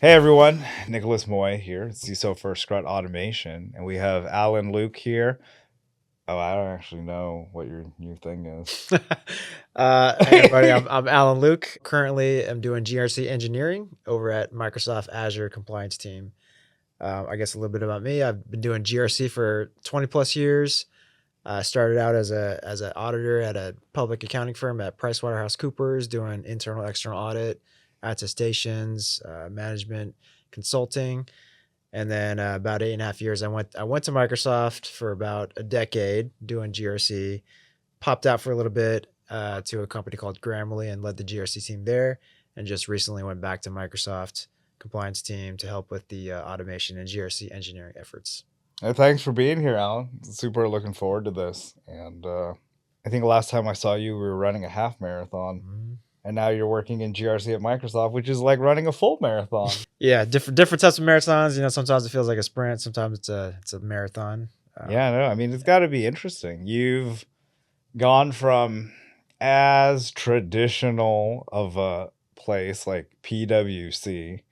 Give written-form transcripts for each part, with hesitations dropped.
Hey everyone, Nicholas Moy here, CISO for Scrut Automation, and we have Alan Luke here. Oh, I don't actually know what your new thing is. Hey everybody, I'm Alan Luke. Currently, I'm doing GRC engineering over at Microsoft Azure compliance team. I guess a little bit about me. I've been doing GRC for 20 plus years. I started out as an auditor at a public accounting firm at PricewaterhouseCoopers, doing internal external audit, attestations, management consulting, and then about 8.5 years, I went to Microsoft for about a decade doing GRC. Popped out for a little bit to a company called Grammarly and led the GRC team there, and just recently went back to Microsoft compliance team to help with the automation and GRC engineering efforts. Thanks for being here, Alan. Super looking forward to this. And I think last time I saw you, we were running a half marathon, Mhm. and now you're working in GRC at Microsoft, which is like running a full marathon. Yeah, different types of marathons. Sometimes it feels like a sprint, sometimes it's a marathon. Yeah, no, I mean, it's got to be interesting. You've gone from as traditional of a place like PwC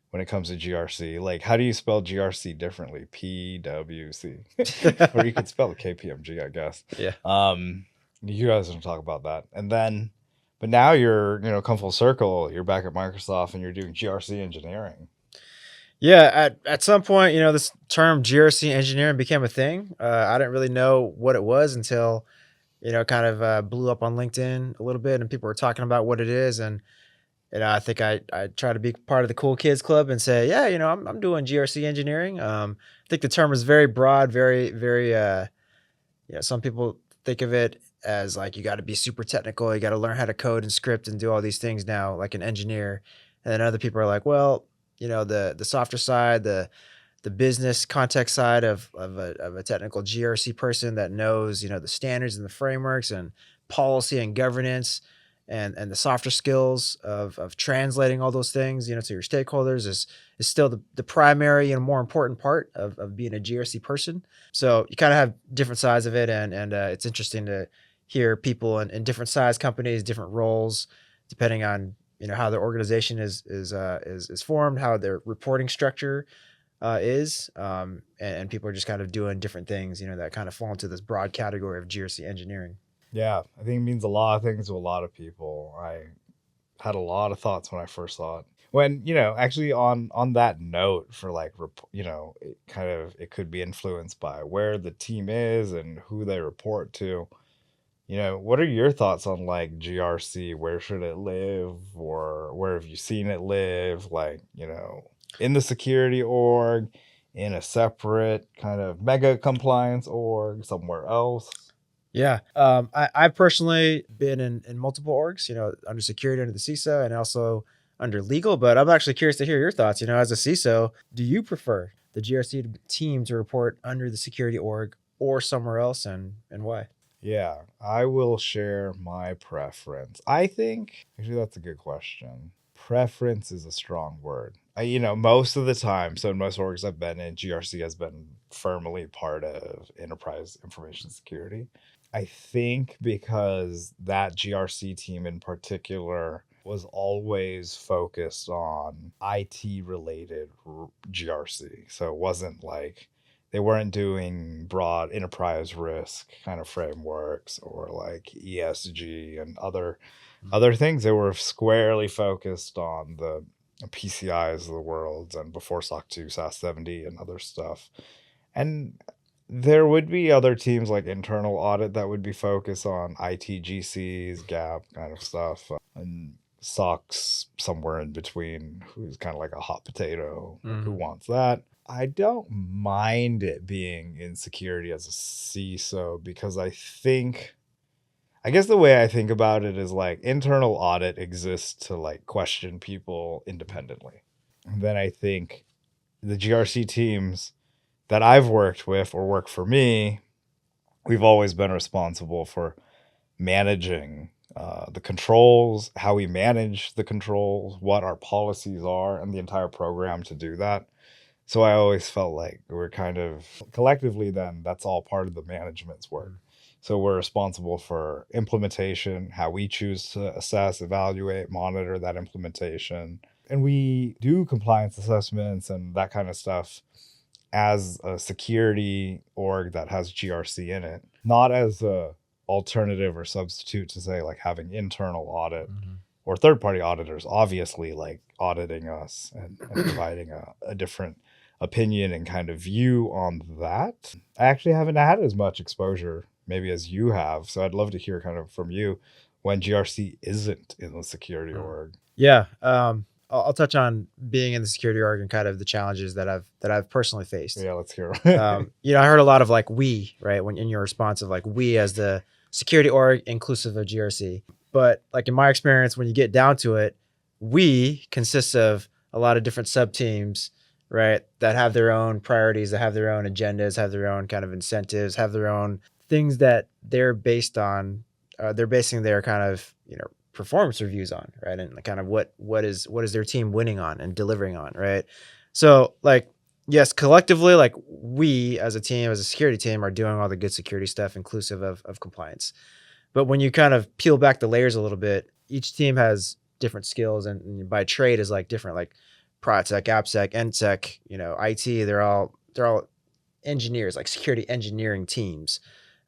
when it comes to GRC. Like, how do you spell GRC differently? PwC. Or you could spell it KPMG, I guess. Yeah. You guys don't talk about that. And then, but now you're, come full circle. You're back at Microsoft and you're doing GRC engineering. Yeah, at some point, this term GRC engineering became a thing. I didn't really know what it was until kind of blew up on LinkedIn a little bit, and people were talking about what it is. And I think I try to be part of the cool kids club and say, yeah, I'm doing GRC engineering. I think the term is very broad, very very. Some people think of it as like you got to be super technical, you got to learn how to code and script and do all these things now, like an engineer. And then other people are like, well, the softer side, the business context side of a technical GRC person that knows the standards and the frameworks and policy and governance and the softer skills of translating all those things to your stakeholders is still the primary and more important part of being a GRC person. So you kind of have different sides of it, and it's interesting to hear people in different size companies, different roles, depending on how their organization is formed, how their reporting structure is, and people are just kind of doing different things, that kind of fall into this broad category of GRC engineering. Yeah, I think it means a lot of things to a lot of people. I had a lot of thoughts when I first saw it. When, actually on that note for like, it could be influenced by where the team is and who they report to. What are your thoughts on like GRC? Where should it live, or where have you seen it live? Like, in the security org, in a separate kind of mega compliance org, somewhere else. Yeah. I've personally been in multiple orgs, under security, under the CISO, and also under legal. But I'm actually curious to hear your thoughts. As a CISO, do you prefer the GRC team to report under the security org or somewhere else, and why? Yeah, I will share my preference. I think actually that's a good question. Preference is a strong word. Most of the time, so in most orgs I've been in, GRC has been firmly part of enterprise information security. I think because that GRC team in particular was always focused on IT related GRC. So it wasn't like they weren't doing broad enterprise risk kind of frameworks or like ESG and other things. They were squarely focused on the PCIs of the world and before SOC 2, SAS 70 and other stuff. And there would be other teams like internal audit that would be focused on ITGCs, GAP kind of stuff, and SOX somewhere in between, who's kind of like a hot potato, like who Hmm. wants that. I don't mind it being in security as a CISO because I guess the way I think about it is like internal audit exists to like question people independently. And then I think the GRC teams that I've worked with or work for me, we've always been responsible for managing the controls, how we manage the controls, what our policies are, and the entire program to do that. So I always felt like we're kind of collectively, then that's all part of the management's work. So we're responsible for implementation, how we choose to assess, evaluate, monitor that implementation, And we do compliance assessments and that kind of stuff as a security org that has GRC in it, not as a alternative or substitute to say like having internal audit or third party auditors, obviously like auditing us and providing a different opinion and kind of view on that. I actually haven't had as much exposure maybe as you have. So I'd love to hear kind of from you when GRC isn't in the security org. Yeah. I'll touch on being in the security org and kind of the challenges that I've personally faced. Yeah, let's hear. You know, I heard a lot of like we, right? When in your response of like we as the security org inclusive of GRC. But like in my experience, when you get down to it, we consists of a lot of different sub teams, right? That have their own priorities, that have their own agendas, have their own kind of incentives, have their own things that they're based on. They're basing their kind of, you know, performance reviews on, right? And kind of what is their team winning on and delivering on, right? So like, yes, collectively, like we as a team, as a security team are doing all the good security stuff inclusive of compliance. But when you kind of peel back the layers a little bit, each team has different skills and by trade is like different, like ProdSec, AppSec, NSec, you know, IT, they're all engineers, like security engineering teams.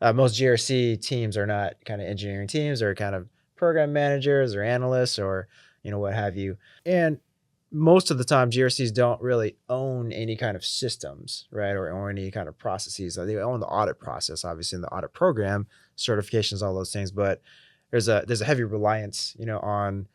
Most GRC teams are not kind of engineering teams. They're kind of program managers or analysts or, you know, what have you. And most of the time, GRCs don't really own any kind of systems, right? Or any kind of processes. They own the audit process, obviously, in the audit program, certifications, all those things. But there's a heavy reliance, you know, on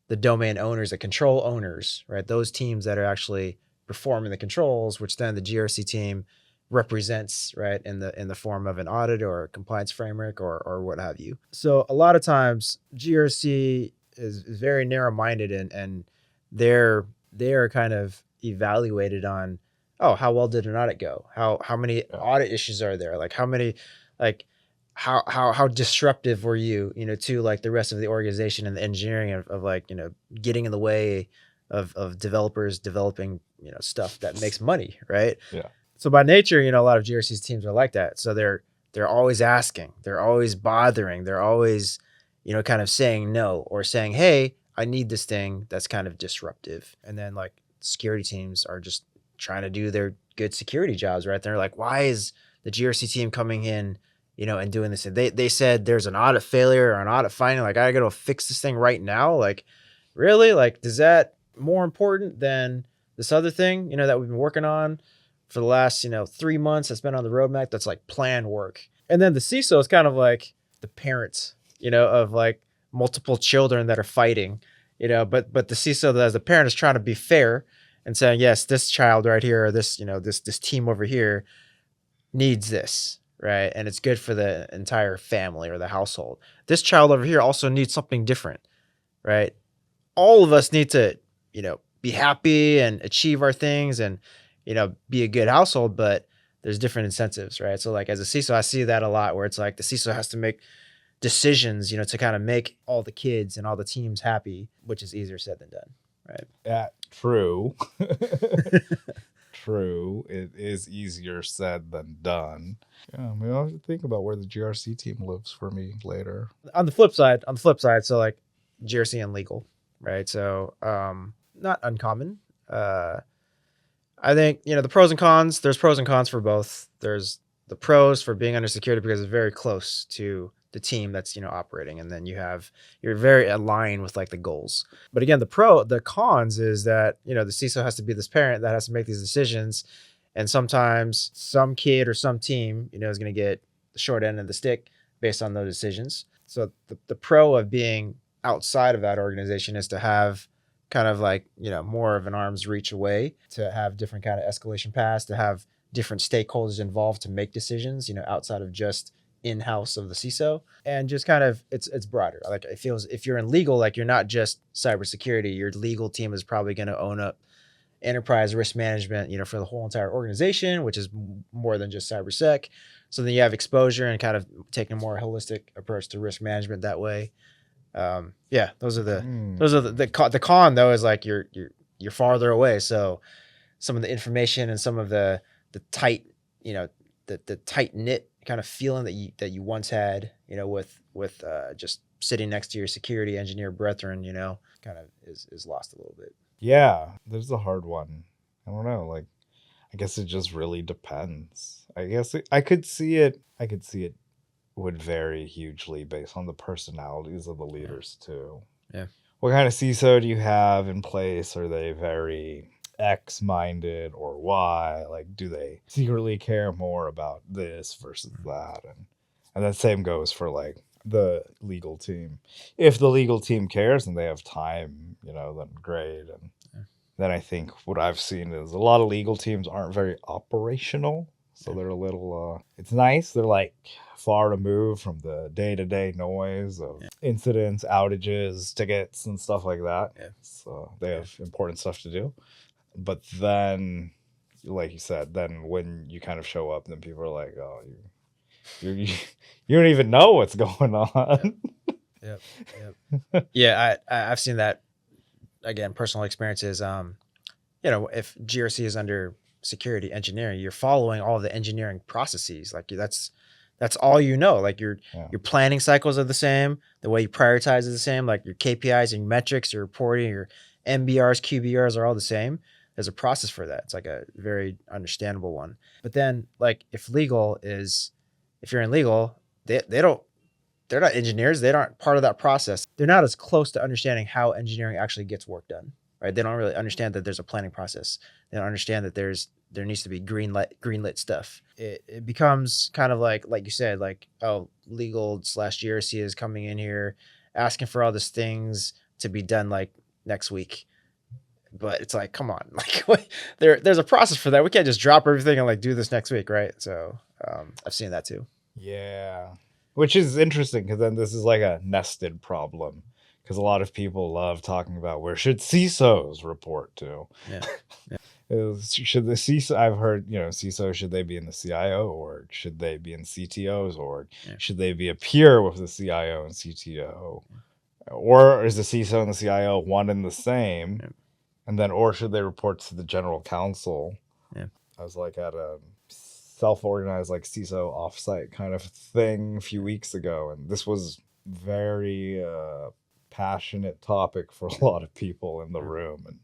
the domain owners, the control owners, right? Those teams that are actually performing the controls, which then the GRC team represents, right, in the form of an audit or a compliance framework or what have you. So a lot of times GRC is very narrow-minded and they're kind of evaluated on, oh, how well did an audit go? How many audit issues are there? Like how many, like how disruptive were you, you know, to like the rest of the organization and the engineering of like, you know, getting in the way of developers developing, you know, stuff that makes money, right? Yeah. So by nature, you know, a lot of GRC's teams are like that. So they're always asking, they're always bothering, they're always, you know, kind of saying no or saying, hey, I need this thing that's kind of disruptive. And then like security teams are just trying to do their good security jobs, right? They're like, why is the GRC team coming in, you know, and doing this? They said there's an audit failure or an audit finding. Like, I got to fix this thing right now. Like, really? Like, is that more important than this other thing, you know, that we've been working on for the last, you know, 3 months that's been on the roadmap that's like planned work? And then the CISO is kind of like the parents, you know, of like multiple children that are fighting, you know, but the CISO as the parent is trying to be fair and saying, yes, this child right here, or this, you know, this team over here needs this, right? And it's good for the entire family or the household. This child over here also needs something different, right? All of us need to, you know, be happy and achieve our things and, you know, be a good household, but there's different incentives, right? So like as a CISO, I see that a lot where it's like the CISO has to make decisions, you know, to kind of make all the kids and all the teams happy, which is easier said than done, right? Yeah, true. True. It is easier said than done. Yeah, I mean, I'll have to think about where the GRC team lives for me later. On the flip side, so like GRC and legal, right? So not uncommon. I think, you know, the pros and cons, there's pros and cons for both. There's the pros for being under security because it's very close to the team that's, you know, operating. And then you're very aligned with like the goals. But again, the cons is that, you know, the CISO has to be this parent that has to make these decisions. And sometimes some kid or some team, you know, is going to get the short end of the stick based on those decisions. So the pro of being outside of that organization is to have kind of like, you know, more of an arm's reach away, to have different kind of escalation paths, to have different stakeholders involved to make decisions, you know, outside of just in-house of the CISO, and just kind of it's broader. Like it feels if you're in legal, like you're not just cybersecurity, your legal team is probably going to own up enterprise risk management, you know, for the whole entire organization, which is more than just cybersec. So then you have exposure and kind of taking a more holistic approach to risk management that way. Yeah, those are the con though is like you're farther away. So some of the information and some of the tight, you know, the tight knit kind of feeling that you once had, you know, with just sitting next to your security engineer brethren, you know, kind of is lost a little bit. Yeah, there's a hard one. I don't know. Like, I guess it just really depends. I could see it. I could see it would vary hugely based on the personalities of the Yeah. leaders too. Yeah. What kind of CISO do you have in place? Are they very X minded or Y? Like, do they secretly care more about this versus that? And then same goes for like the legal team. If the legal team cares and they have time, then great. And Yeah. then I think what I've seen is a lot of legal teams aren't very operational. So Yeah. they're a little, it's nice. They're like far removed from the day to day noise of Yeah. incidents, outages, tickets, and stuff like that. Yeah. So they Yeah. have important stuff to do. But then, like you said, then when you kind of show up, then people are like, oh, you don't even know what's going on. Yep. Yep. Yeah. I've seen that again, personal experiences. If GRC is under security engineering, you're following all of the engineering processes. Like that's all you know. Like Yeah. your planning cycles are the same. The way you prioritize is the same. Like your KPIs and metrics, your reporting, your MBRs, QBRs are all the same. There's a process for that. It's like a very understandable one. But then, like if you're in legal, they don't they're not engineers. They aren't part of that process. They're not as close to understanding how engineering actually gets work done, right? They don't really understand that there's a planning process. They don't understand that there needs to be greenlit stuff. It becomes kind of like you said, like, oh, legal slash GRC is coming in here asking for all these things to be done like next week. But it's like, come on, like there's a process for that. We can't just drop everything and like do this next week, right? So I've seen that too. Yeah. Which is interesting because then this is like a nested problem. Because a lot of people love talking about where should CISOs report to. Yeah. Should the CISO, I've heard, CISO, should they be in the CIO org? Should they be in CTO's org? Yeah. Should they be a peer with the CIO and CTO? Or is the CISO and the CIO one and the same? Yeah. And then, or should they report to the general counsel? Yeah. I was like at a self-organized like CISO offsite kind of thing a few weeks ago, and this was very passionate topic for a lot of people in the room,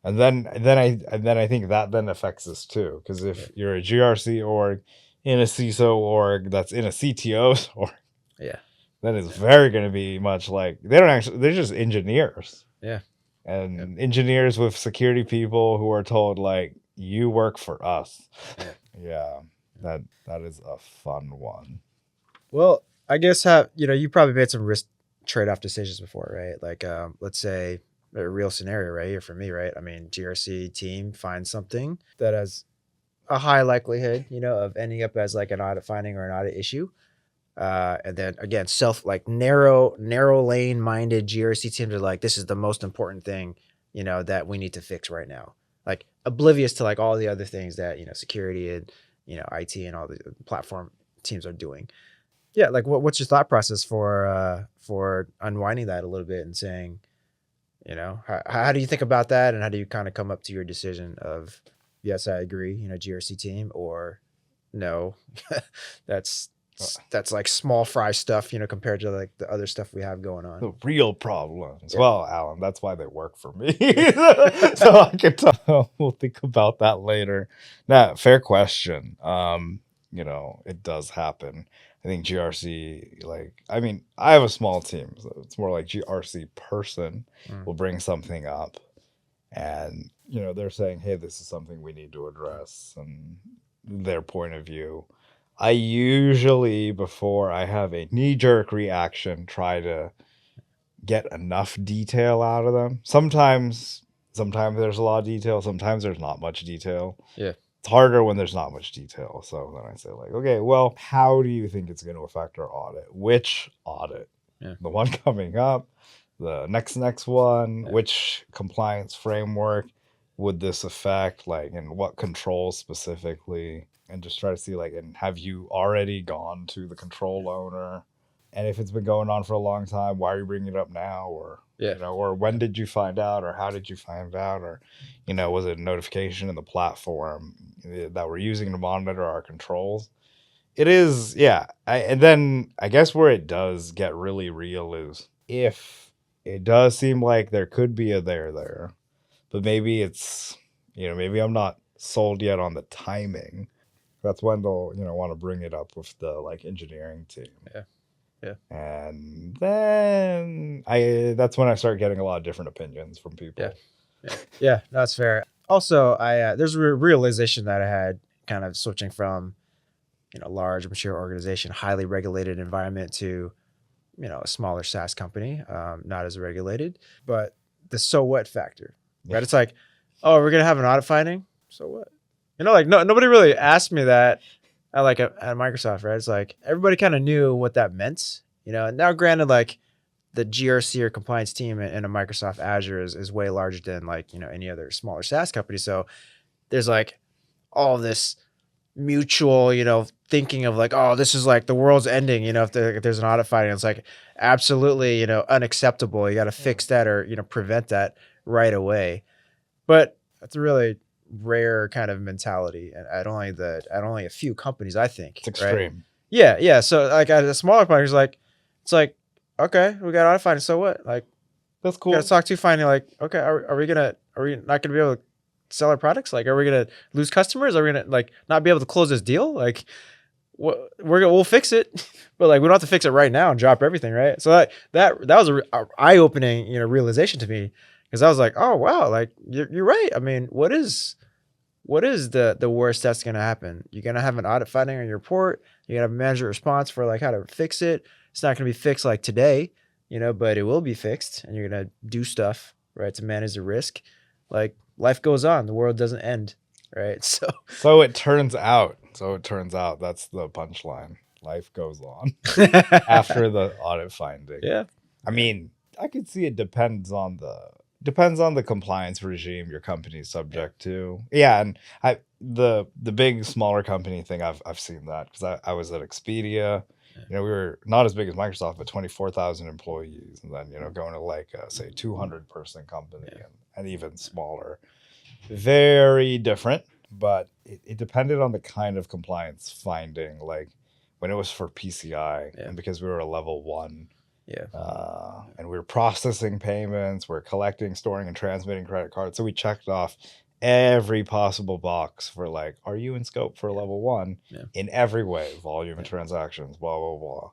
and then I think that then affects us too, because if you're a GRC org in a CISO org that's in a CTO's org, Yeah. then it's very going to be much like they're just engineers. Yeah. And engineers with security people who are told like you work for us. Yeah, that is a fun one. Well, I guess you probably made some risk trade-off decisions before, right? Like let's say a real scenario right here for me, right? I mean, GRC team finds something that has a high likelihood, of ending up as like an audit finding or an audit issue. And then again, narrow lane minded GRC teams are like, this is the most important thing, that we need to fix right now. Like oblivious to like all the other things that, security and, IT and all the platform teams are doing. Yeah. Like what's your thought process for unwinding that a little bit and saying, how do you think about that? And how do you kind of come up to your decision of, yes, I agree, GRC team, or no, that's like small fry stuff, compared to like the other stuff we have going on. The real problems. Yeah. Well, Alan, that's why they work for me. So I can tell. We'll think about that later. Nah, fair question. It does happen. I think GRC, I have a small team, so it's more like GRC person will bring something up, and they're saying, hey, this is something we need to address, and their point of view. I usually, before I have a knee-jerk reaction, try to get enough detail out of them. Sometimes there's a lot of detail, sometimes there's not much detail. Yeah. It's harder when there's not much detail. So then I say like, okay, well, how do you think it's going to affect our audit? Which audit? Yeah. The one coming up, the next one, Yeah. which compliance framework would this affect, like, and what controls specifically? And just try to see like, and have you already gone to the control owner? And if it's been going on for a long time, why are you bringing it up now? Or or when did you find out, or how did you find out, or was it a notification in the platform that we're using to monitor our controls? It is, yeah. And then I guess where it does get really real is if it does seem like there could be a there, but maybe it's, maybe I'm not sold yet on the timing. That's when they'll, want to bring it up with the like engineering team. Yeah. Yeah. And then that's when I start getting a lot of different opinions from people. Yeah, that's fair. Also, there's a realization that I had kind of switching from, large mature organization, highly regulated environment to, a smaller SaaS company, not as regulated, but the so what factor, right? It's like, oh, we're gonna have an audit finding. So what? Like nobody really asked me that at Microsoft, right? It's like everybody kind of knew what that meant, And now, granted, like the GRC or compliance team in a Microsoft Azure is way larger than like any other smaller SaaS company. So there's like all this mutual, thinking of like, oh, this is like the world's ending, if there's an audit finding. It's like absolutely, unacceptable. You got to fix that or, prevent that right away. But that's a really rare kind of mentality. And at only a few companies, I think. It's extreme. Right? Yeah. Yeah. So like at a smaller company, it's like, okay, we got audit finding. So what? Like, that's cool. Got to talk to finding like, okay, are we not gonna be able to sell our products? Like, are we gonna lose customers? Are we gonna like not be able to close this deal? Like, we'll fix it, but like we don't have to fix it right now and drop everything, right? So that was a eye-opening realization to me, because I was like, oh wow, like you're right. I mean, what is the worst that's gonna happen? You're gonna have an audit finding on your report. You gotta manage a response for like how to fix it. It's not gonna be fixed like today, but it will be fixed, and you're gonna do stuff right to manage the risk. Like life goes on, the world doesn't end, right? So it turns out that's the punchline. Life goes on after the audit finding. Yeah. I mean, I could see it depends on the compliance regime your company's subject to. Yeah, and the big smaller company thing, I've seen that because I was at Expedia. We were not as big as Microsoft, but 24,000 employees, and then going to like say 200-person company and even smaller. Very different, but it depended on the kind of compliance finding. Like when it was for PCI, and because we were a level 1, and we were processing payments, we're collecting, storing, and transmitting credit cards. So we checked off every possible box for like, are you in scope for level 1 in every way, volume of transactions, blah blah blah.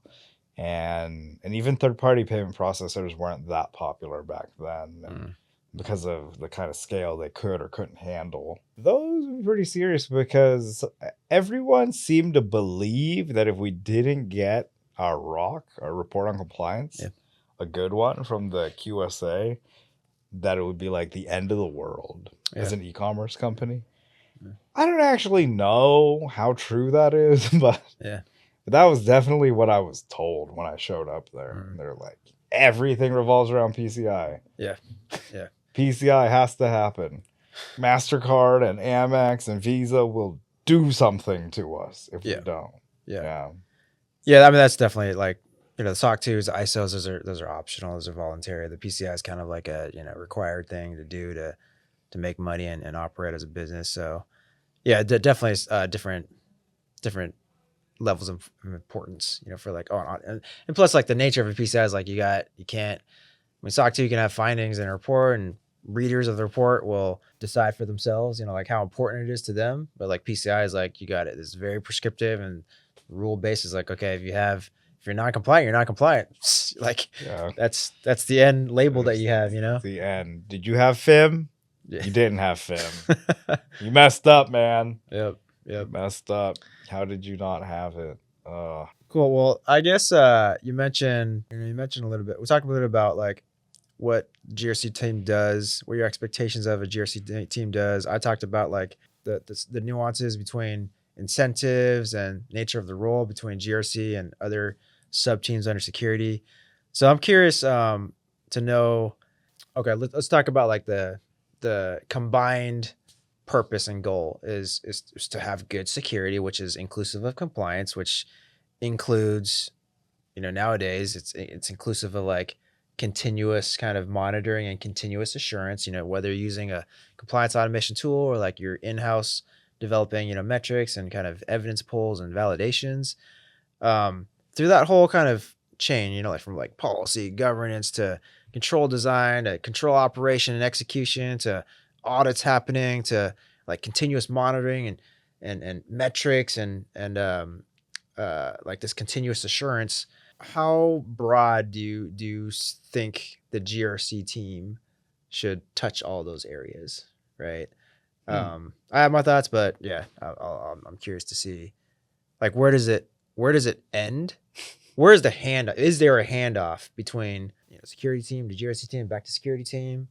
And even third-party payment processors weren't that popular back then. Because of the kind of scale they could or couldn't handle. Those were pretty serious because everyone seemed to believe that if we didn't get our ROC, our report on compliance, a good one from the QSA, that it would be like the end of the world as an e-commerce company. I don't actually know how true that is, but that was definitely what I was told when I showed up there. They're like, everything revolves around PCI. Yeah. PCI has to happen. MasterCard and Amex and Visa will do something to us if we don't. Yeah. I mean, that's definitely like, the SOC 2s, the ISOs, those are optional. Those are voluntary. The PCI is kind of like a, required thing to do to make money and operate as a business. So yeah, definitely different levels of importance, for like, and plus like the nature of a PCI is like, SOC 2, you can have findings in a report, and readers of the report will decide for themselves, like how important it is to them. But like PCI is like, you got it. It's very prescriptive and rule based. Is like, okay, if you're not compliant, you're not compliant. Like that's the end label that you have, The end. Did you have FIM? You didn't have FIM. You messed up, man. Yep. You messed up. How did you not have it? Cool. Well, I guess you mentioned a little bit. We talked a little bit about like what GRC team does, what your expectations of a GRC team does. I talked about like the nuances between incentives and nature of the role between GRC and other sub teams under security. So I'm curious to know. Okay, let's talk about like the combined purpose and goal is to have good security, which is inclusive of compliance, which includes, nowadays it's inclusive of like continuous kind of monitoring and continuous assurance, whether you're using a compliance automation tool or like you're in-house developing, metrics and kind of evidence pulls and validations. Through that whole kind of chain, like from like policy, governance to control design, to control operation and execution, to audits happening to like continuous monitoring and metrics and like this continuous assurance. How broad do you think the GRC team should touch all those areas, right? Hmm. I have my thoughts, but yeah, I'm curious to see like where does it end? Where's the hand? Is there a handoff between security team to GRC team back to security team?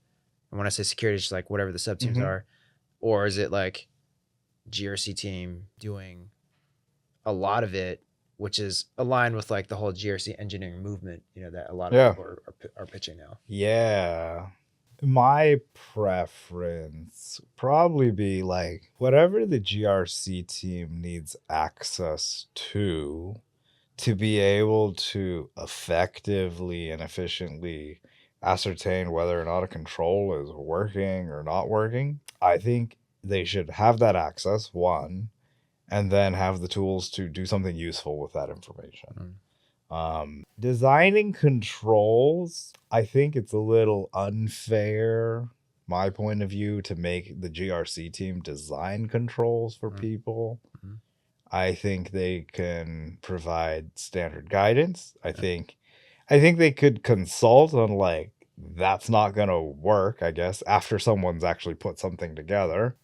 And when I say security, it's just like whatever the sub teams Hmm. are, or is it like GRC team doing a lot of it, which is aligned with like the whole GRC engineering movement, that a lot of Yeah. people are pitching now. Yeah. My preference probably be like whatever the GRC team needs access to be able to effectively and efficiently ascertain whether or not a control is working or not working. I think they should have that access, one, and then have the tools to do something useful with that information. Designing controls, I think it's a little unfair, my point of view, to make the GRC team design controls for people. Mhm. I think they can provide standard guidance. I think they could consult on like that's not going to work, I guess, after someone's actually put something together.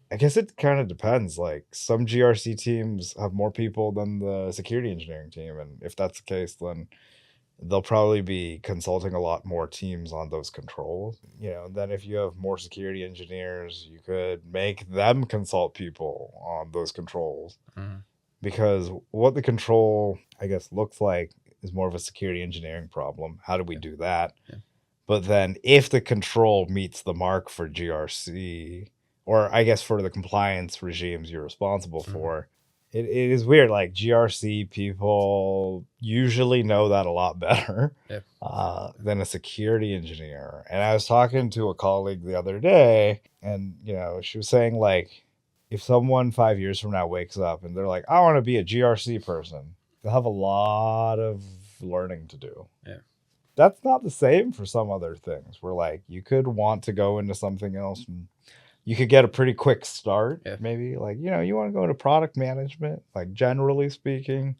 I guess it kind of depends. Like some GRC teams have more people than the security engineering team, and if that's the case, then they'll probably be consulting a lot more teams on those controls. Then if you have more security engineers, you could make them consult people on those controls, Mhm. because what the control, I guess, looks like is more of a security engineering problem. How do we Yeah. do that? Yeah. But then if the control meets the mark for GRC, or I guess for the compliance regimes you're responsible Mhm. for, it is weird. Like GRC people usually know that a lot better Yeah. than a security engineer. And I was talking to a colleague the other day, and she was saying like, if someone 5 years from now wakes up and they're like, I want to be a GRC person, they'll have a lot of learning to do. Yeah. That's not the same for some other things where like you could want to go into something else and you could get a pretty quick start. Yeah. Maybe like you want to go into product management, like generally speaking,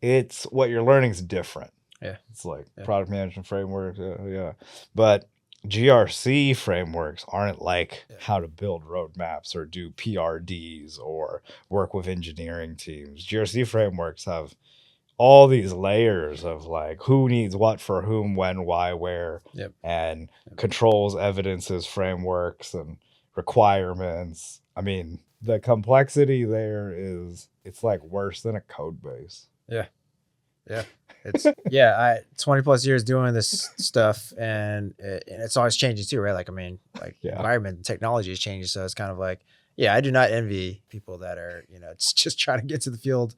it's what you're learning is different. Yeah. It's like Yeah. product management frameworks, yeah, but GRC frameworks aren't like Yeah. how to build roadmaps or do PRDs or work with engineering teams. GRC frameworks have all these layers of like who needs what for whom, when, why, where, Yep. and controls, evidences, frameworks, and requirements. I mean, the complexity there it's like worse than a code base. Yeah. Yeah. It's I 20 plus years doing this stuff and it's always changing too, right? Like, I mean, like Yeah. environment and technology is changing. So it's kind of like, I do not envy people that are, it's just trying to get to the field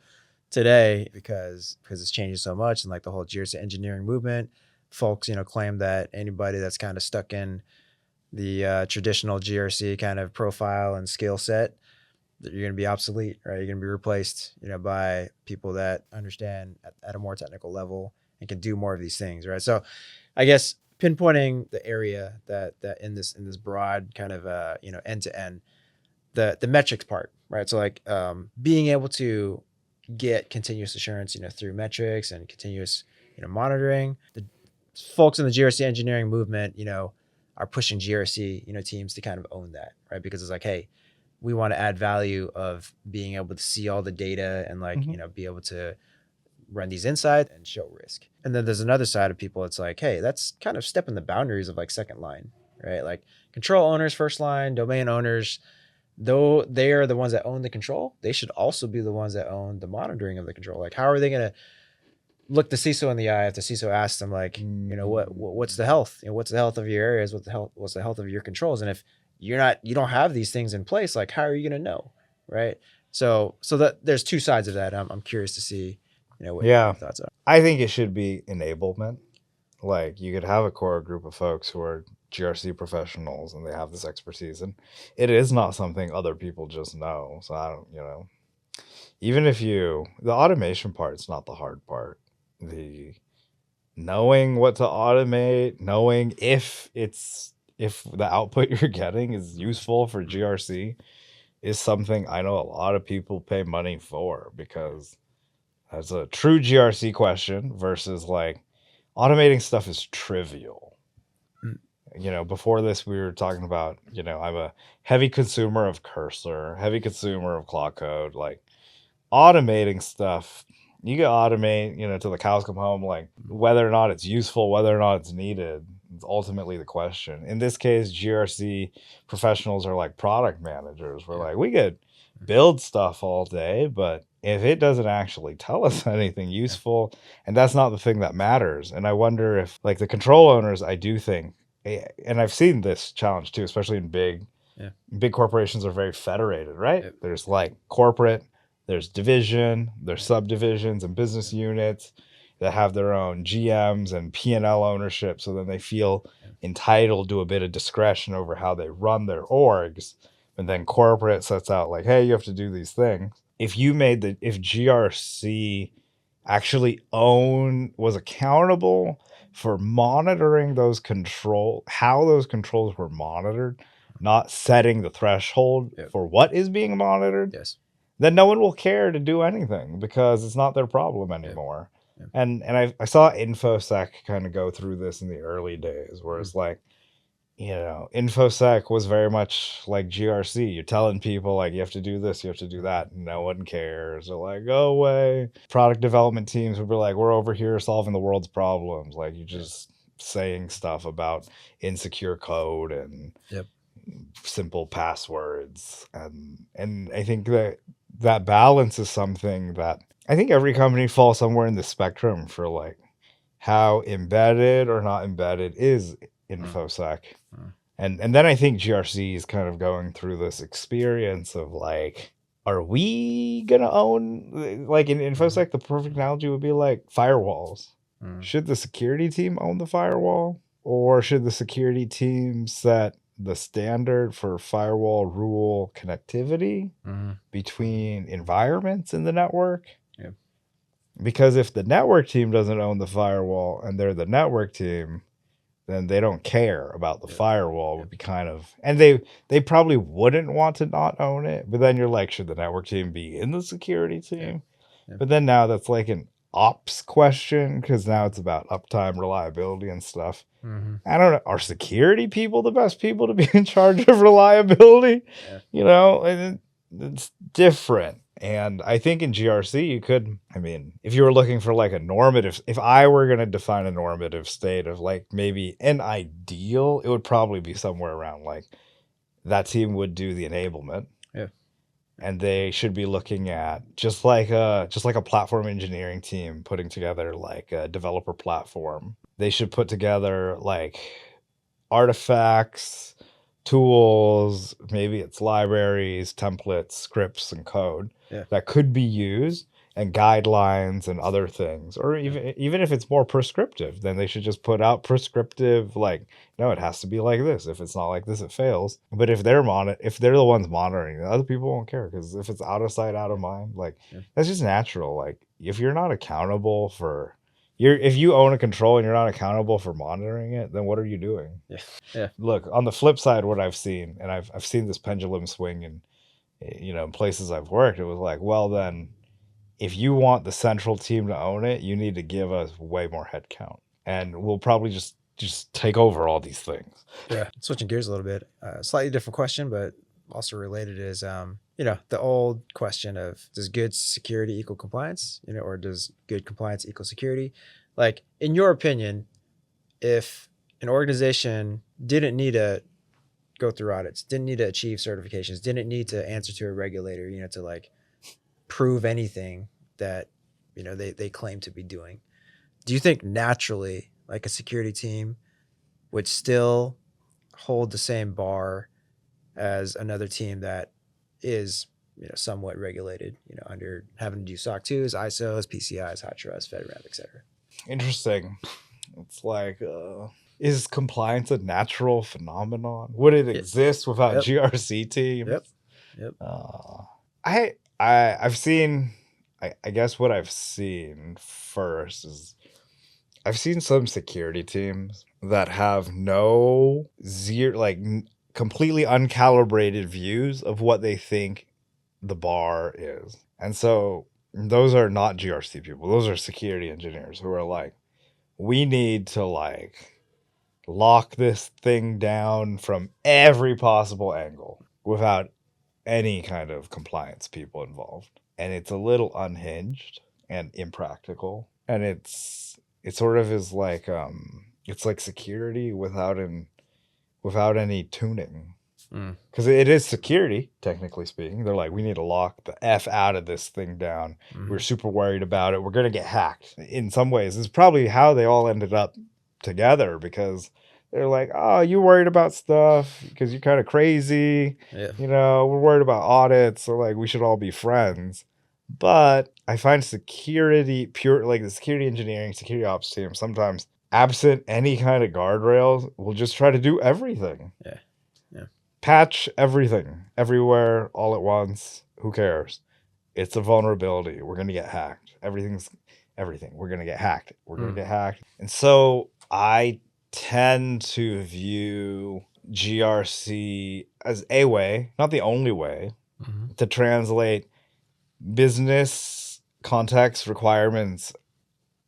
today because it's changing so much. And like the whole GRC engineering movement, folks, claim that anybody that's kind of stuck in the traditional GRC kind of profile and skill set, that you're going to be obsolete, right? You're going to be replaced, by people that understand at a more technical level and can do more of these things, right? So, I guess pinpointing the area that in this broad kind of end to end, the metrics part, right? So like being able to get continuous assurance, through metrics and continuous monitoring. The folks in the GRC engineering movement, are pushing GRC teams to kind of own that, right? Because it's like, hey, we want to add value of being able to see all the data and like be able to run these insights and show risk. And then there's another side of people, it's like, hey, that's kind of stepping the boundaries of like second line, right? Like control owners, first line, domain owners, though they are the ones that own the control, they should also be the ones that own the monitoring of the control. Like how are they going to look the CISO in the eye if the CISO asks them like, what's the health? What's the health of your areas? What's the health of your controls? And if you don't have these things in place, like how are you going to know, right? So that there's two sides of that. I'm curious to see, what your thoughts are. I think it should be enablement. Like you could have a core group of folks who are GRC professionals and they have this expertise, and it is not something other people just know. So I don't, even if the automation part's not the hard part. The knowing what to automate, knowing if it's if the output you're getting is useful for GRC is something I know a lot of people pay money for, because that's a true GRC question versus like automating stuff is trivial. Mm. You know, before this, we were talking about, you know, I'm a heavy consumer of Cursor, heavy consumer of Claude Code. Like automating stuff, you can automate, you know, till the cows come home. Like whether or not it's useful, whether or not it's needed, it's ultimately the question. In this case, GRC professionals are like product managers. We're Yeah. like, we could build stuff all day, but if it doesn't actually tell us anything useful, and that's not the thing that matters. And I wonder if like the control owners, I do think, and I've seen this challenge too, especially in big corporations are very federated, right? Yep. There's like corporate, there's division, there's subdivisions and business units that have their own GMs and P&L ownership, so then they feel entitled to a bit of discretion over how they run their orgs. And then corporate sets out like, hey, you have to do these things. If GRC actually was accountable for monitoring how those controls were monitored, not setting the threshold for what is being monitored, Yes. then no one will care to do anything because it's not their problem anymore. Yep. And I saw InfoSec kind of go through this in the early days, where it's like, you know, InfoSec was very much like GRC. You're telling people like you have to do this, you have to do that, and no one cares. They're like, go away. Product development teams would be like, we're over here solving the world's problems. Like you're just saying stuff about insecure code and simple passwords. And I think that balance is something that I think every company falls somewhere in the spectrum for like how embedded or not embedded is InfoSec. And then I think GRC is kind of going through this experience of like, are we gonna own, like in InfoSec, the perfect analogy would be like firewalls. Should the security team own the firewall, or should the security team set the standard for firewall rule connectivity between environments in the network? Because if the network team doesn't own the firewall and they're the network team, then they don't care about the firewall. Would be kind of, and they probably wouldn't want to not own it. But then you're like, should the network team be in the security team? But then now that's like an ops question, because now it's about uptime, reliability, and stuff. I don't know. Are security people the best people to be in charge of reliability? You know, and it's different. And I think in GRC, you could, I mean, if you were looking for like a normative, if I were going to define a normative state of like maybe an ideal, it would probably be somewhere around like that team would do the enablement. And they should be looking at just like a platform engineering team putting together like a developer platform. They should put together like artifacts, tools, maybe it's libraries, templates, scripts, and code that could be used, and guidelines and other things. Or even if it's more prescriptive, then they should just put out prescriptive, like, no, it has to be like this. If it's not like this, it fails. But if they're the ones monitoring, the other people won't care, because if it's out of sight, out of mind, like that's just natural. Like if you're not accountable for if you own a control and you're not accountable for monitoring it, then what are you doing? Look, on the flip side, what I've seen, and I've seen this pendulum swing in, you know, in places I've worked, it was like, well, then if you want the central team to own it, you need to give us way more headcount, and we'll probably just take over all these things. Switching gears a little bit, slightly different question, but also related is, you know, the old question of, does good security equal compliance, you know, or does good compliance equal security? Like, in your opinion, if an organization didn't need to go through audits, didn't need to achieve certifications, didn't need to answer to a regulator, you know, to like prove anything that, you know, they claim to be doing, do you think naturally like a security team would still hold the same bar as another team that is, you know, somewhat regulated, you know, under having to do SOC 2s, ISOs, PCIs, HITRUST, FedRAMP, etc.? Interesting. It's like, is compliance a natural phenomenon? Would it exist without GRC teams? I've seen, I guess what I've seen first is I've seen some security teams that have no zero, like completely uncalibrated views of what they think the bar is. And so those are not GRC people. Those are security engineers who are like, we need to like lock this thing down from every possible angle without any kind of compliance people involved. And it's a little unhinged and impractical. And it sort of is like it's like security without any tuning. Because it is security, technically speaking. They're like, we need to lock the F out of this thing down. We're super worried about it. We're going to get hacked. In some ways, it's probably how they all ended up together, because they're like, oh, you worried about stuff because you're kind of crazy. Yeah. You know, we're worried about audits. So, like, we should all be friends. But I find security, like the security engineering, security ops team, sometimes absent any kind of guardrails, will just try to do everything. Yeah. Patch everything, everywhere, all at once. Who cares? It's a vulnerability. We're going to get hacked. Everything. We're going to get hacked. We're going to get hacked. And so I tend to view GRC as a way, not the only way, to translate business context requirements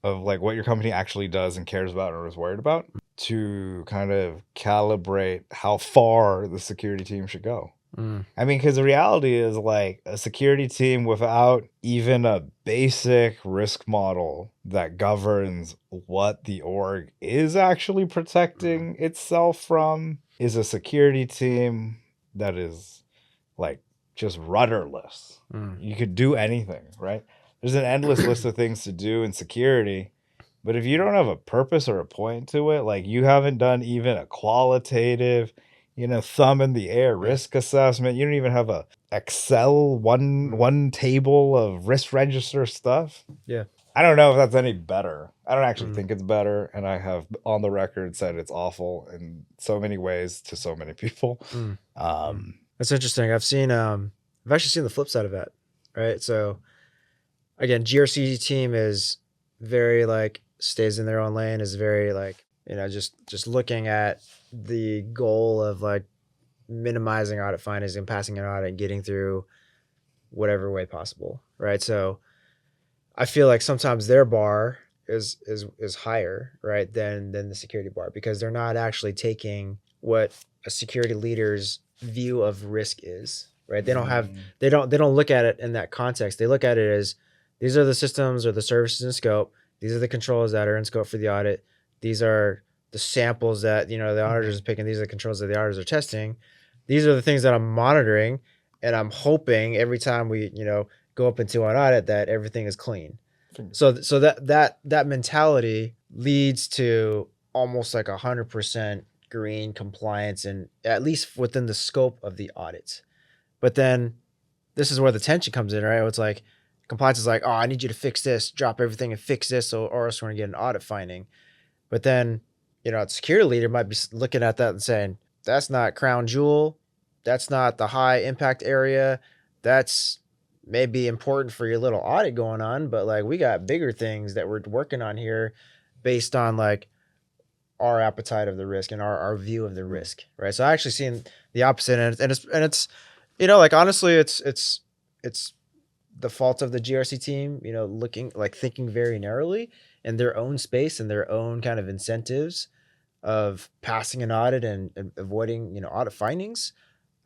of like what your company actually does and cares about or is worried about, to kind of calibrate how far the security team should go. I mean, because the reality is, like, a security team without even a basic risk model that governs what the org is actually protecting itself from is a security team that is, like, just rudderless. You could do anything, right? There's an endless list of things to do in security. But if you don't have a purpose or a point to it, like you haven't done even a qualitative, thumb in the air risk assessment, you don't even have a Excel one table of risk register stuff. Yeah. I don't know if that's any better. I don't actually think it's better, and I have on the record said it's awful in so many ways to so many people. That's interesting. I've actually seen the flip side of that, right? So again, GRC team is very like stays in their own lane, is very like, just looking at the goal of like minimizing audit findings and passing an audit and getting through whatever way possible, right? So I feel like sometimes their bar is higher, right, than the security bar, because they're not actually taking what a security leader's view of risk is, right? They don't look at it in that context. They look at it as, these are the systems or the services in scope. These are the controls that are in scope for the audit. These are the samples that, the auditors are picking. These are the controls that the auditors are testing. These are the things that I'm monitoring, and I'm hoping every time we, go up into an audit that everything is clean. So that mentality leads to almost like 100% green compliance, and at least within the scope of the audits. But then this is where the tension comes in, right? It's like compliance is like, oh, I need you to fix this, drop everything and fix this, or else we're going to get an audit finding. But then, a security leader might be looking at that and saying, that's not crown jewel. That's not the high impact area. That's maybe important for your little audit going on, but like we got bigger things that we're working on here based on like our appetite of the risk and our view of the risk, right? So I actually seen the opposite, and it's like honestly, it's the fault of the GRC team, looking like thinking very narrowly in their own space and their own kind of incentives of passing an audit and avoiding, audit findings,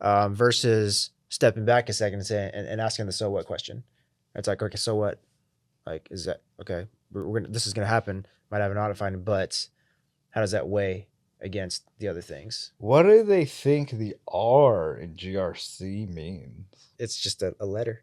versus stepping back a second and saying, and asking the so what question. It's like, okay, so what? Like, is that okay? This is going to happen. Might have an audit finding, but how does that weigh against the other things? What do they think the R in GRC means? It's just a letter.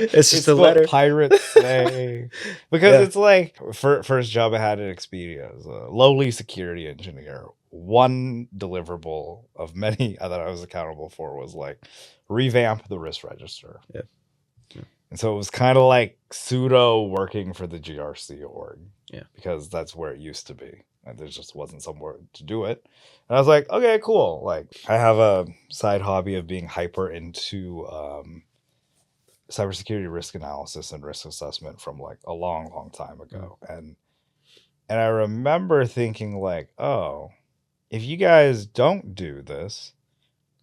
It's just a letter. Pirates say, because it's like first job I had at Expedia as a lowly security engineer. One deliverable of many that I was accountable for was like revamp the risk register. Yeah. And so it was kind of like pseudo working for the GRC org. Yeah. Because that's where it used to be. And there just wasn't somewhere to do it. And I was like, okay, cool. Like, I have a side hobby of being hyper into cybersecurity risk analysis and risk assessment from like a long, long time ago. And And I remember thinking like, oh, if you guys don't do this,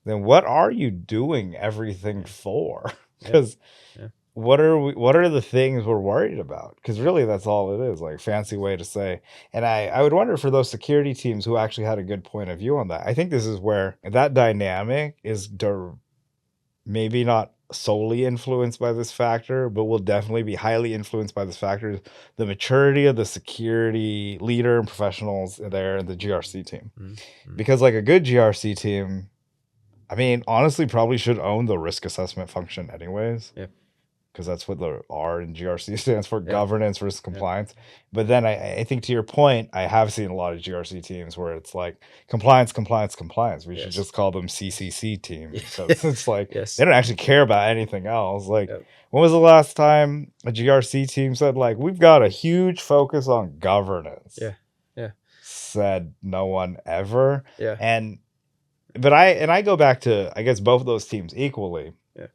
then what are you doing everything for? Yeah. Because Yeah. what are the things we're worried about? Because really that's all it is, like fancy way to say. And I would wonder for those security teams who actually had a good point of view on that. I think this is where that dynamic is maybe not solely influenced by this factor, but will definitely be highly influenced by this factor. The maturity of the security leader and professionals there in the GRC team. Mm-hmm. Because like a good GRC team, I mean, honestly, probably should own the risk assessment function anyways. Yeah. Because that's what the R in GRC stands for, Yeah. governance, risk, Yeah. compliance. But then I think to your point, I have seen a lot of GRC teams where it's like compliance, compliance, compliance. We should Yes. just call them CCC teams. Yeah. Because it's like Yes. they don't actually care about anything else. Like, Yep. when was the last time a GRC team said, like, we've got a huge focus on governance? Yeah. Yeah. Said no one ever. Yeah. But I go back to, I guess, both of those teams equally. Yeah.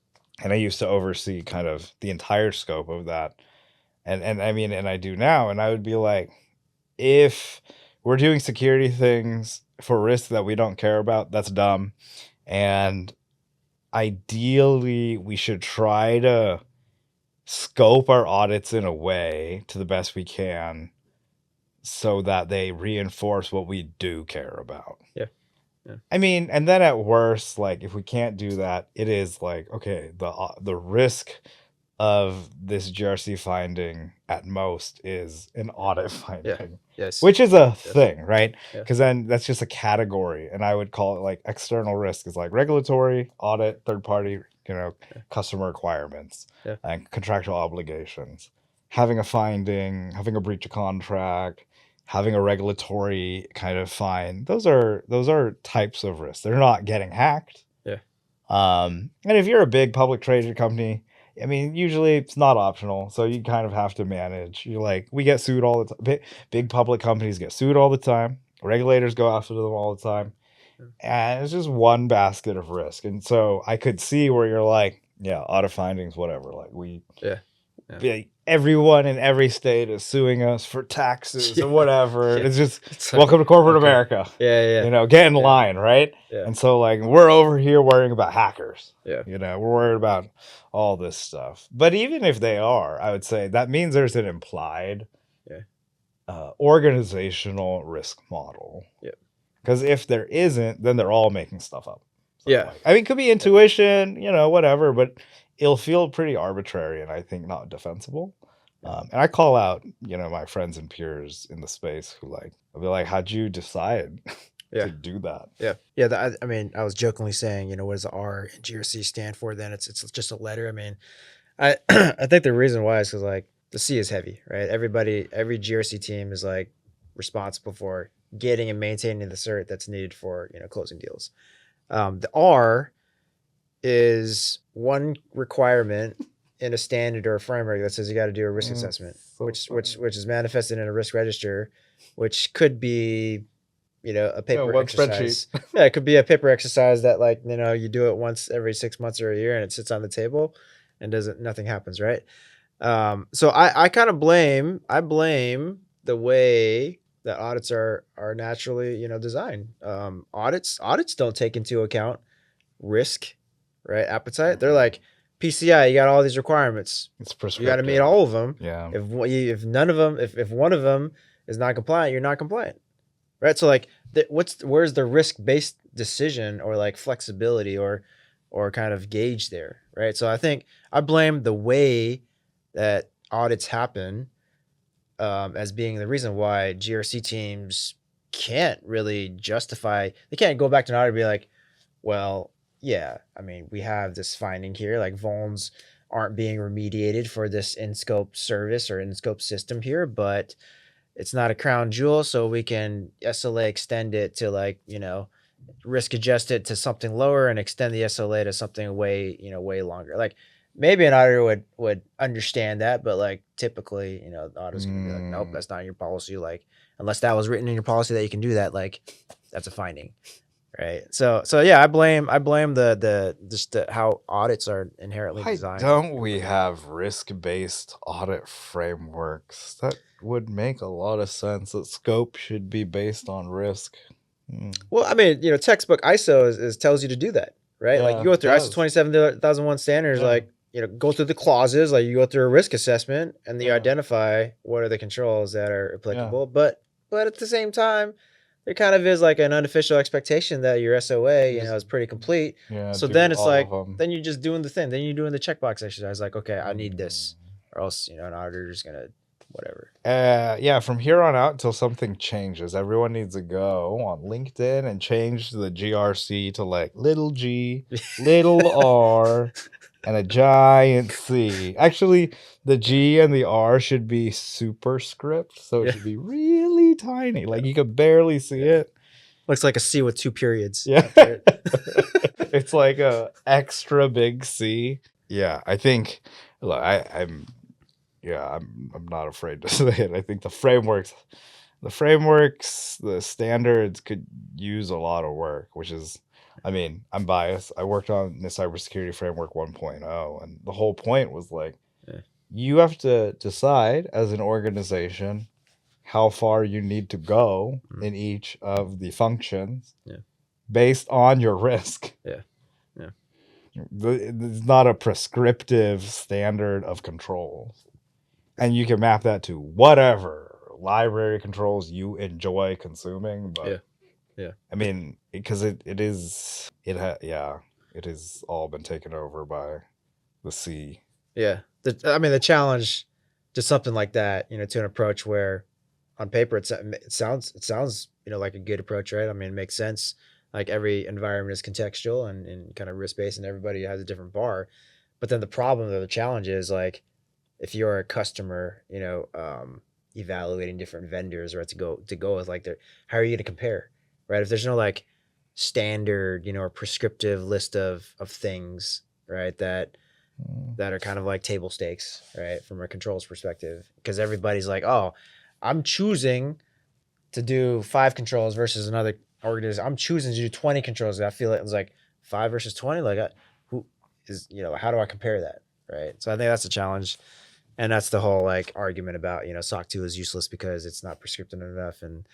And I used to oversee kind of the entire scope of that. And I mean, and I do now. And I would be like, if we're doing security things for risks that we don't care about, that's dumb. And ideally, we should try to scope our audits in a way to the best we can so that they reinforce what we do care about. Yeah. Yeah. I mean, and then at worst, like if we can't do that, it is like, okay, the risk of this GRC finding at most is an audit finding. Yes. Which is a thing, right? Yeah. Because then that's just a category, and I would call it like external risk is like regulatory, audit, third party, customer requirements, Yeah. and contractual obligations. Having a finding, having a breach of contract, having a regulatory kind of fine. Those are types of risks. They're not getting hacked. Yeah. And if you're a big public traded company, I mean, usually it's not optional. So you kind of have to manage. You're like, we get sued all the time. Big public companies get sued all the time. Regulators go after them all the time. And it's just one basket of risk. And so I could see where you're like, yeah, audit findings, whatever. Like everyone in every state is suing us for taxes or whatever. Yeah. It's just welcome to corporate America. Yeah. Get in line, right? Yeah. And so like we're over here worrying about hackers. Yeah. We're worried about all this stuff. But even if they are, I would say that means there's an implied organizational risk model. Yeah. Because if there isn't, then they're all making stuff up. So yeah. I mean, it could be intuition, whatever, but it'll feel pretty arbitrary and I think not defensible. And I call out, my friends and peers in the space who I'll be like, how'd you decide to do that? Yeah. Yeah. I mean, I was jokingly saying, what does the R in GRC stand for? Then it's just a letter. I mean, I think the reason why is because the C is heavy, right? Every GRC team is responsible for getting and maintaining the cert that's needed for, closing deals. The R is one requirement in a standard or a framework that says you got to do a risk assessment, which is manifested in a risk register, which could be, a paper exercise. Yeah, it could be a paper exercise that you do it once every 6 months or a year and it sits on the table and nothing happens, right? So I kind of blame the way that audits are naturally, designed. Audits don't take into account risk, right? Appetite. They're like, PCI, you got all these requirements. It's prescriptive. You got to meet all of them. Yeah. If none of them, if one of them is not compliant, you're not compliant, right? So where's the risk-based decision or flexibility or kind of gauge there, right? So I think I blame the way that audits happen as being the reason why GRC teams can't really justify. They can't go back to an audit and be like, well, yeah, I mean, we have this finding here, vulns aren't being remediated for this in-scope service or in-scope system here, but it's not a crown jewel, so we can SLA extend it to risk adjust it to something lower and extend the SLA to something way longer. Maybe an auditor would understand that, but typically, the auditor's gonna be like, nope, that's not in your policy. Unless that was written in your policy that you can do that, that's a finding. right? So yeah, I blame the just how audits are inherently Why designed. don't we have risk-based audit frameworks? That would make a lot of sense that scope should be based on risk. Well, I mean, textbook ISO is tells you to do that, right? Like you Yeah, go it through ISO does. 27001 standards, Yeah. like go through the clauses, like you go through a risk assessment, and then you Yeah. identify what are the controls that are Yeah. applicable. But at the same time, there kind of is like an unofficial expectation that your SOA, is pretty complete. Yeah, So do then it's all like, of them. then you're just doing the thing. Then you're doing the checkbox exercise. Like, okay, I need this, or else an auditor's gonna whatever. Yeah, from here on out until something changes, everyone needs to go on LinkedIn and change the GRC to like little g, little r, and a giant C. Actually, the G and the R should be superscript, so it Yeah. should be really tiny. Like you could barely see it. Looks like a C with 2 periods. Yeah. after it. It's like a extra big C. Yeah, I think look, I'm not afraid to say it. I think the frameworks, the standards could use a lot of work, which is, I mean, I'm biased. I worked on the cybersecurity framework 1.0, and the whole point was like, Yeah. you have to decide as an organization how far you need to go in each of the functions based on your risk. Yeah. It's not a prescriptive standard of controls. And you can map that to whatever library controls you enjoy consuming. But yeah. I mean, because it has all been taken over by the C. Yeah. The challenge to something like that, to an approach where on paper it sounds like a good approach, right? I mean, it makes sense. Like every environment is contextual and kind of risk based, and everybody has a different bar. But then the problem or the challenge is like if you're a customer, evaluating different vendors, right, to go with like how are you going to compare, right? If there's no like standard, or prescriptive list of things, right, that are kind of like table stakes, right, from a controls perspective, because everybody's like, oh, I'm choosing to do 5 controls versus another organization. I'm choosing to do 20 controls. I feel it was like 5 versus 20. Like, who is, how do I compare that, right? So I think that's a challenge, and that's the whole like argument about SOC 2 is useless because it's not prescriptive enough, and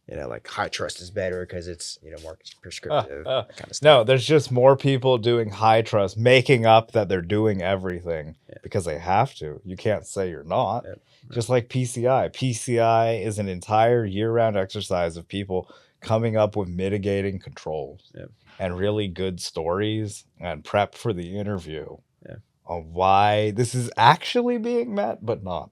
like high trust is better because it's more prescriptive. That kind of stuff. No, there's just more people doing high trust, making up that they're doing everything because they have to. You can't say you're not. Just like PCI. PCI is an entire year-round exercise of people coming up with mitigating controls and really good stories and prep for the interview on why this is actually being met, but not.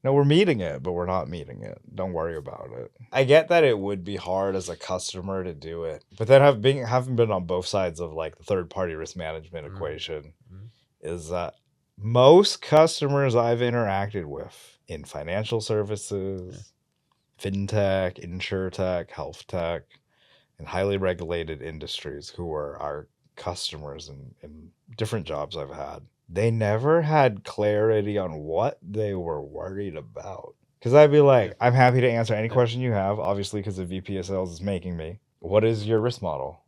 No, we're meeting it, but we're not meeting it. Don't worry about it. I get that it would be hard as a customer to do it, but then having been on both sides of like the third-party risk management equation, is that most customers I've interacted with in financial services, fintech, insurtech, health tech, and highly regulated industries who are our customers in different jobs I've had, they never had clarity on what they were worried about. Because I'd be like, I'm happy to answer any question you have, obviously, because the VP of sales is making me. What is your risk model?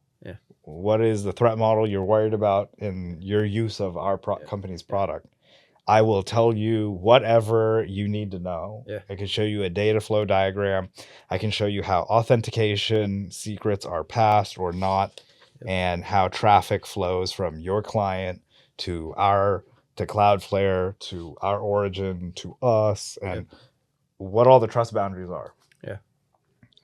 What is the threat model you're worried about in your use of our company's product? I will tell you whatever you need to know. I can show you a data flow diagram. I can show you how authentication secrets are passed or not, and how traffic flows from your client to Cloudflare, to our origin, to us, and what all the trust boundaries are.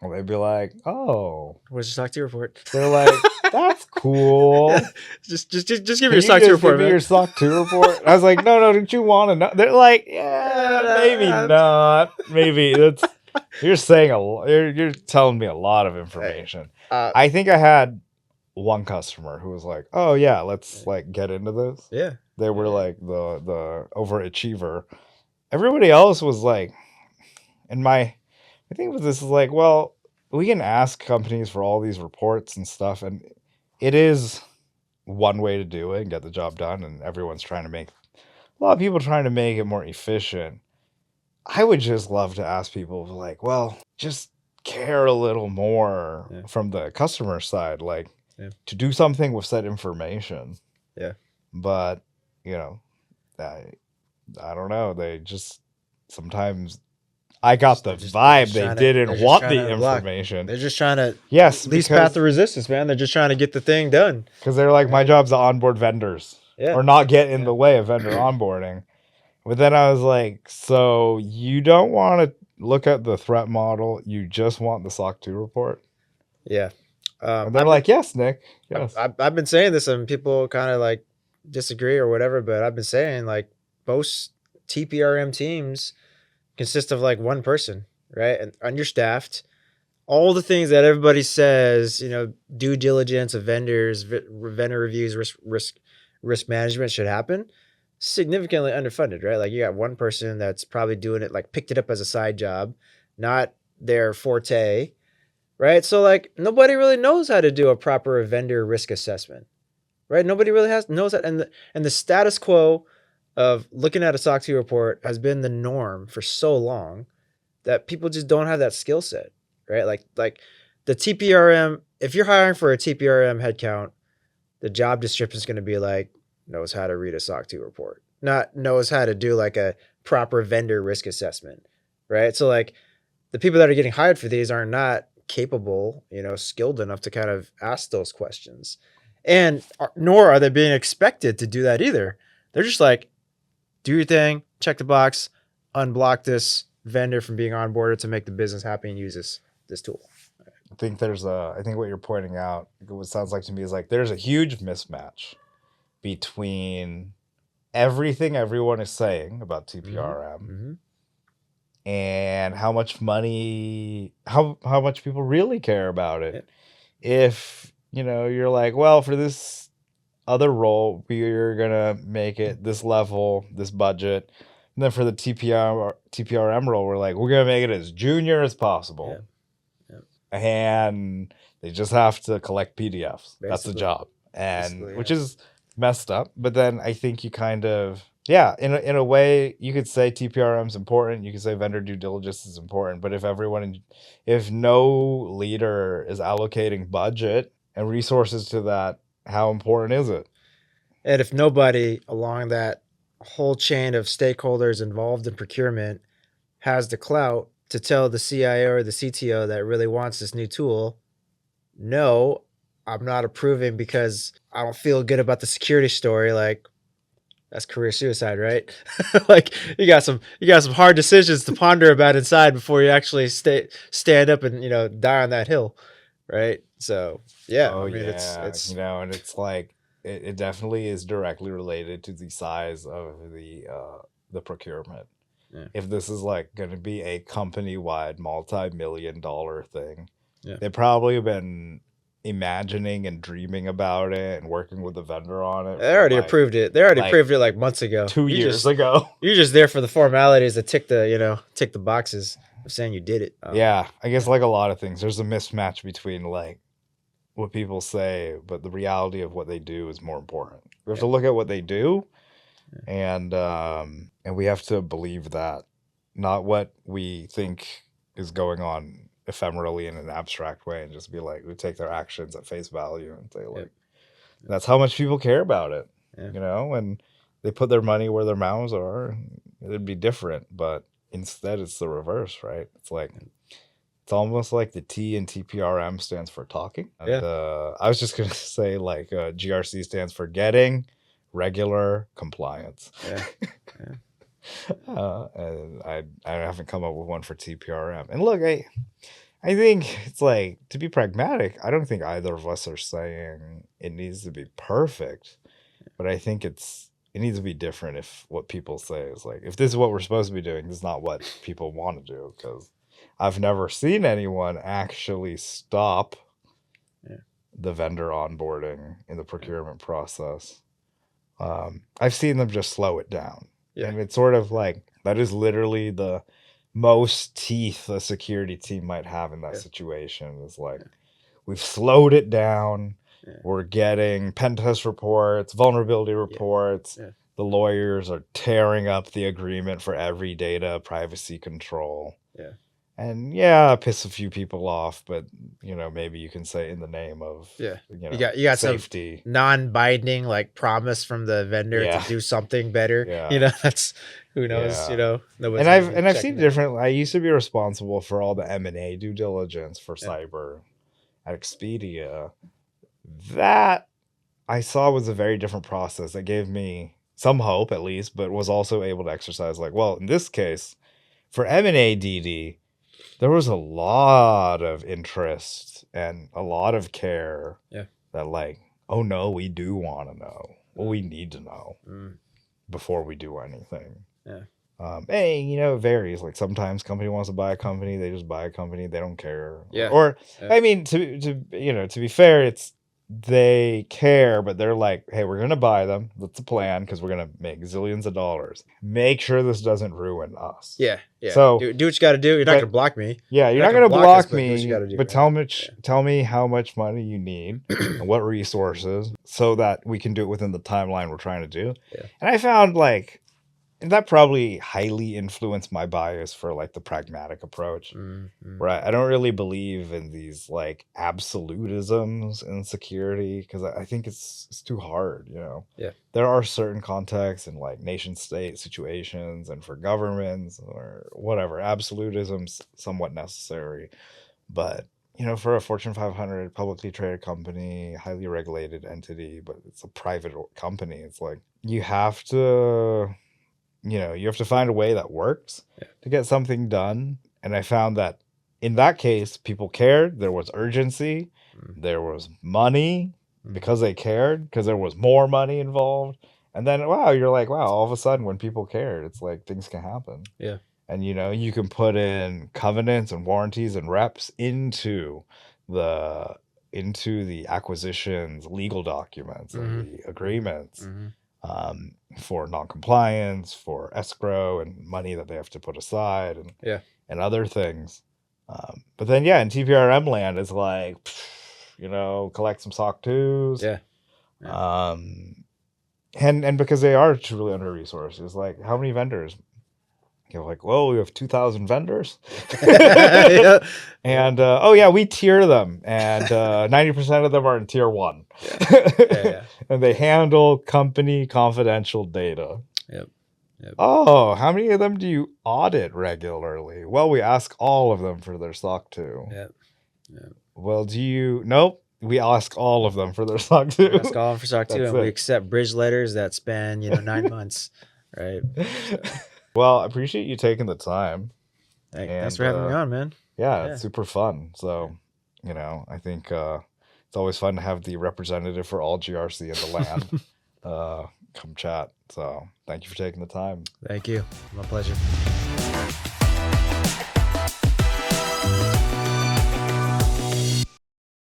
Well, they'd be like, "Oh, where's your SOC 2 report?" They're like, "That's cool. just give me your SOC 2 report, Give me man. your SOC 2 report." I was like, "No, don't you want to know?" They're like, "Yeah, maybe not. Maybe that's." You're saying you're telling me a lot of information. I think I had one customer who was like, "Oh yeah, let's like get into this." Yeah. They were like the overachiever. Everybody else was like, I think this is like, well, we can ask companies for all these reports and stuff, and it is one way to do it and get the job done, and everyone's trying to make a lot of people trying to make it more efficient. I would just love to ask people like, well, just care a little more Yeah. from the customer side, like Yeah. to do something with said information. Yeah. But, you know, I don't know. They just sometimes I got the vibe they didn't want the information. They're just trying to Yes, least path because of resistance, man. They're just trying to get the thing done. they're like, my job's to onboard vendors Yeah. or not get in the way of vendor onboarding. But then I was like, so you don't want to look at the threat model, you just want the SOC 2 report? Yeah. And they're like, yes, Nick. Yes. I've been saying this, and people kind of like disagree or whatever, but I've been saying like most TPRM teams consist of like one person, right? And understaffed. All the things that everybody says, due diligence of vendors, vendor reviews, risk management should happen. Significantly underfunded, right? Like you got one person that's probably doing it, like picked it up as a side job, not their forte, right? So like nobody really knows how to do a proper vendor risk assessment, right? Nobody really knows that, and the status quo of looking at a SOC 2 report has been the norm for so long that people just don't have that skill set, right? Like the TPRM, if you're hiring for a TPRM headcount, the job description is going to be like knows how to read a SOC 2 report, not knows how to do like a proper vendor risk assessment, right? So like the people that are getting hired for these are not capable, skilled enough to kind of ask those questions. And nor are they being expected to do that either. They're just like, do your thing, check the box, unblock this vendor from being onboarded to make the business happy and use this tool. I think what you're pointing out, what sounds like to me is like there's a huge mismatch between everything everyone is saying about TPRM and how much money, how much people really care about it. Yeah. If, you're like, well, for this other role, we're going to make it this level, this budget. And then for the TPRM role, we're like, we're going to make it as junior as possible. Yeah. And they just have to collect PDFs. Basically. That's the job. And which is messed up. But then I think you kind of, in a way, you could say TPRM is important. You could say vendor due diligence is important. But if no leader is allocating budget and resources to that, how important is it? And if nobody along that whole chain of stakeholders involved in procurement has the clout to tell the CIO or the CTO that really wants this new tool, no, I'm not approving because I don't feel good about the security story, like that's career suicide, right? Like you got some hard decisions to ponder about inside before you actually stand up and die on that hill, right? So yeah, it's and it's like it definitely is directly related to the size of the procurement. Yeah. If this is like going to be a company-wide multi-million-dollar thing, they've probably been imagining and dreaming about it and working with the vendor on it. They already approved it. They already approved it like months ago. 2 years ago. You're just there for the formalities to tick the boxes of saying you did it. Yeah, I guess like a lot of things, there's a mismatch between like what people say, but the reality of what they do is more important. We have to look at what they do, and we have to believe that, not what we think is going on ephemerally in an abstract way, and just be like, we take their actions at face value and say like, that's how much people care about it, and they put their money where their mouths are. It'd be different, but instead it's the reverse, right? It's like, it's almost like the T in TPRM stands for talking. And, I was just going to say like GRC stands for getting regular compliance. And I haven't come up with one for TPRM. And look, I think it's like, to be pragmatic, I don't think either of us are saying it needs to be perfect, but I think it needs to be different if what people say is like, if this is what we're supposed to be doing, this is not what people want to do, because I've never seen anyone actually stop the vendor onboarding in the procurement process. I've seen them just slow it down. And it's sort of like, that is literally the most teeth a security team might have in that situation. Is like, we've slowed it down. We're getting pen test reports, vulnerability reports. The lawyers are tearing up the agreement for every data privacy control. And yeah, piss a few people off, but maybe you can say in the name of Yeah. You got some safety. non-binding like promise from the vendor to Yeah, do something better. yeah, That's who knows, yeah. nobody's And gonna I've be and I've seen checking it. different. I used to be responsible for all the M&A due diligence for Yeah. cyber at Expedia. That I saw was a very different process that gave me some hope at least, but was also able to exercise like, well, in this case, for M&A DD, there was a lot of interest and a lot of care Yeah. that like, oh no, we do want to know. Well, we need to know Mm. before we do anything. Yeah. Hey, it varies. Like sometimes company wants to buy a company, they just buy a company, they don't care. Yeah. Or Yeah. I mean, to be fair, it's they care, but they're like, hey, we're gonna buy them. That's the plan because we're gonna make zillions of dollars. Make sure this doesn't ruin us. Yeah. Yeah. So do what you got to do. You're not but- gonna block me. yeah, you're You're not not gonna gonna block us, block but do what you me, gotta do, but right? tell me how much money you need and what resources so that we can do it within the timeline we're trying to do. Yeah. And I found and that probably highly influenced my bias for like the pragmatic approach, where I don't really believe in these like absolutisms in security because I think it's too hard. Yeah. There are certain contexts in like nation state situations and for governments or whatever, absolutism's somewhat necessary, but for a Fortune 500 publicly traded company, highly regulated entity, but it's a private company, it's like you have to find a way that works to get something done. And I found that in that case, people cared. There was urgency. There was money because they cared, because there was more money involved. And then, you're like, all of a sudden when people cared, it's like things can happen. Yeah. And, you can put in covenants and warranties and reps into the acquisitions, legal documents, and the agreements. For non-compliance, for escrow and money that they have to put aside and other things. But then, in TPRM land, it's like, collect some SOC 2s. Yeah. And because they are truly under-resourced, it's like, how many vendors? You're like, well, we have 2,000 vendors. Yeah. And, we tier them. And 90% of them are in tier 1. Yeah. And they handle company confidential data. Yep. Oh, how many of them do you audit regularly? Well, we ask all of them for their SOC 2. Yep. Well, nope. We ask all of them for their SOC 2. We ask all of them for SOC 2, and we accept bridge letters that span, 9 months. Right. Well, I appreciate you taking the time. Thanks for having me on, man. Yeah, it's super fun. So, I think it's always fun to have the representative for all GRC in the land come chat. So, thank you for taking the time. Thank you. My pleasure.